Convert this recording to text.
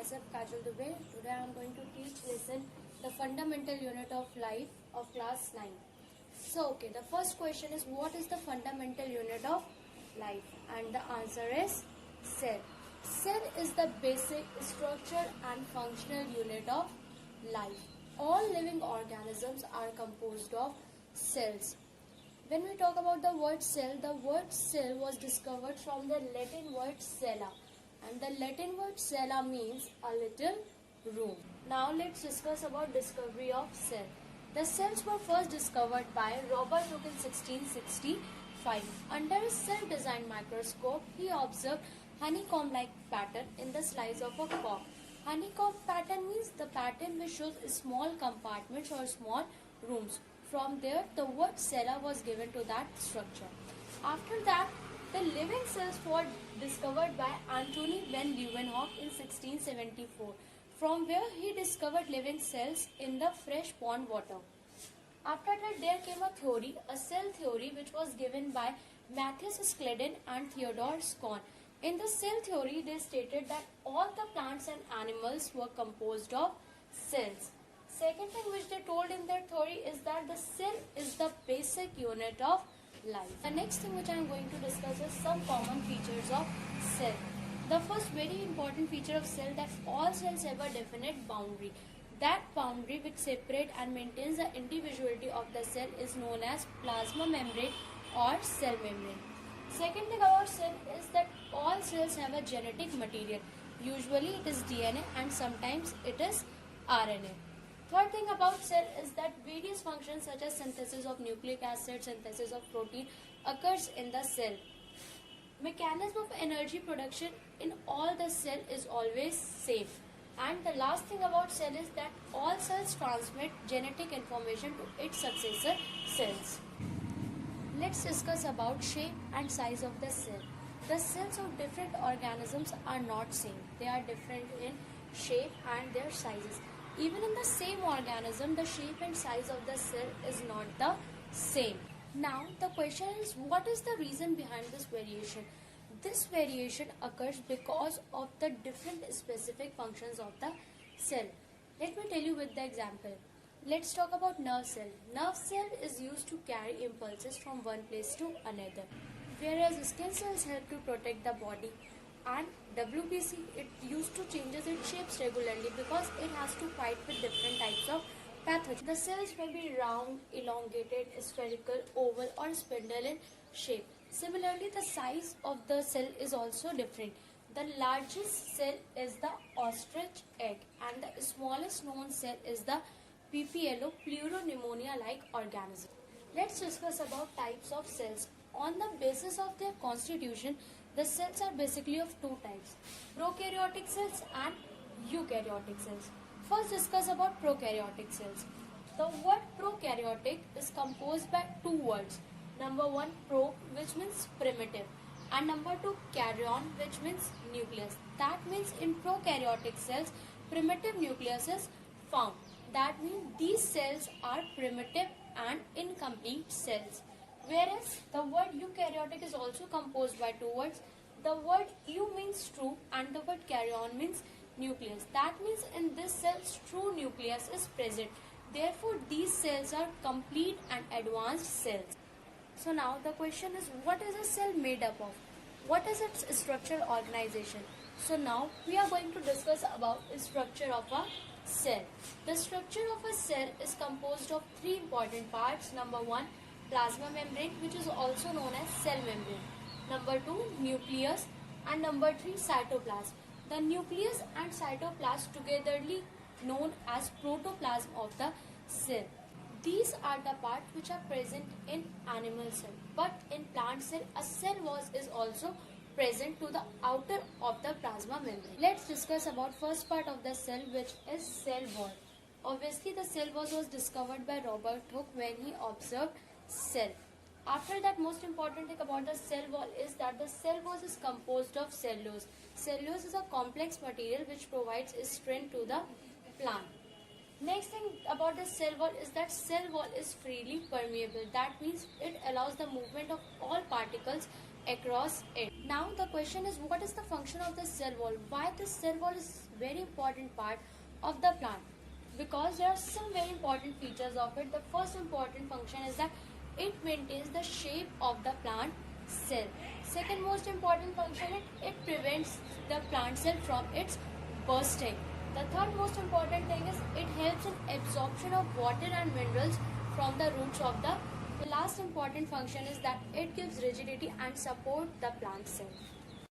myself Kajal Dubey. Today I am going to teach lesson the fundamental unit of life of class 9. So the first question is, what is the fundamental unit of life? And the answer is cell. Cell is the basic structure and functional unit of life. All living organisms are composed of cells. When we talk about the word cell was discovered from the Latin word cella, and the Latin word cella means a little room. Now let's discuss about discovery of cell. The cells were first discovered by Robert Hooke in 1665. Under a cell-designed microscope, he observed honeycomb-like pattern in the slice of a cork. Honeycomb pattern means the pattern which shows small compartments or small rooms. From there, the word cella was given to that structure. After that, the living cells were discovered by Antony van Leeuwenhoek in 1674, from where he discovered living cells in the fresh pond water. After that, there came a theory, a cell theory, which was given by Matthias Scladden and Theodore Schwann. In the cell theory, they stated that all the plants and animals were composed of cells. Second thing which they told in their theory is that the cell is the basic unit of life. The next thing which I am going to discuss is some common features of cell. The first very important feature of cell, that all cells have a definite boundary. That boundary which separates and maintains the individuality of the cell is known as plasma membrane or cell membrane. Second thing about cell is that all cells have a genetic material. Usually it is DNA and sometimes it is RNA. Third thing about cell is that various functions such as synthesis of nucleic acid, synthesis of protein occurs in the cell. Mechanism of energy production in all the cell is always same. And the last thing about cell is that all cells transmit genetic information to its successor cells. Let's discuss about shape and size of the cell. The cells of different organisms are not same. They are different in shape and their sizes. Even in the same organism, the shape and size of the cell is not the same. Now, the question is, what is the reason behind this variation? This variation occurs because of the different specific functions of the cell. Let me tell you with the example. Let's talk about nerve cell. Nerve cell is used to carry impulses from one place to another, whereas skin cells help to protect the body. And WBC, it used to changes its shapes regularly because it has to fight with different types of pathogens. The cells may be round, elongated, spherical, oval or spindle in shape. Similarly, the size of the cell is also different. The largest cell is the ostrich egg and the smallest known cell is the PPLO, pleuropneumonia-like organism. Let's discuss about types of cells. On the basis of their constitution, the cells are basically of two types, prokaryotic cells and eukaryotic cells. First discuss about prokaryotic cells. The word prokaryotic is composed by two words. Number one, pro, which means primitive, and number two, karyon, which means nucleus. That means in prokaryotic cells, primitive nucleus is found. That means these cells are primitive and incomplete cells. Whereas the word eukaryotic is also composed by two words. The word eu means true and the word karyon means nucleus. That means in this cell's true nucleus is present. Therefore, these cells are complete and advanced cells. So now the question is, what is a cell made up of? What is its structural organization? So now we are going to discuss about the structure of a cell. The structure of a cell is composed of three important parts. Number one, plasma membrane, which is also known as cell membrane. Number two, nucleus, and number three, cytoplasm. The nucleus and cytoplasm togetherly known as protoplasm of the cell. These are the parts which are present in animal cell, but in plant cell, a cell wall is also present to the outer of the plasma membrane. Let's discuss about first part of the cell, which is cell wall. Obviously, the cell wall was discovered by Robert Hooke when he observed cell. After that, most important thing about the cell wall is that the cell wall is composed of cellulose. Cellulose is a complex material which provides strength to the plant. Next thing about the cell wall is that cell wall is freely permeable. That means it allows the movement of all particles across it. Now the question is, what is the function of the cell wall? Why this cell wall is very important part of the plant? Because there are some very important features of it. The first important function is that it maintains the shape of the plant cell. Second most important function is it prevents the plant cell from its bursting. The third most important thing is it helps in absorption of water and minerals from the roots of the last important function is that it gives rigidity and support the plant cell.